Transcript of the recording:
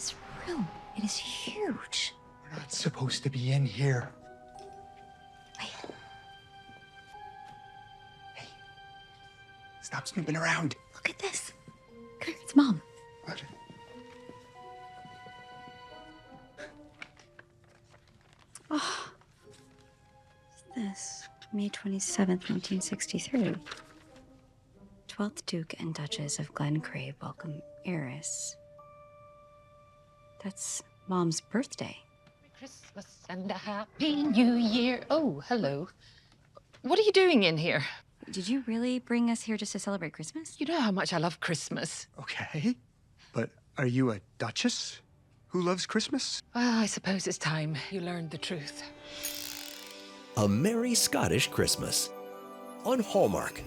This room, it is huge. We're not supposed to be in here. Wait, Hey, stop snooping around. look at this. It's Mom. What? Oh, what's this? May 27th, 1963. 12th Duke and Duchess of Glencree welcome heiress. That's Mom's birthday. Christmas and a Happy New Year. Oh, hello. What are you doing in here? Did you really bring us here just to celebrate Christmas? You know how much I love Christmas. Okay, but are you a duchess who loves Christmas? Well, I suppose it's time you learned the truth. A Merry Scottish Christmas on Hallmark.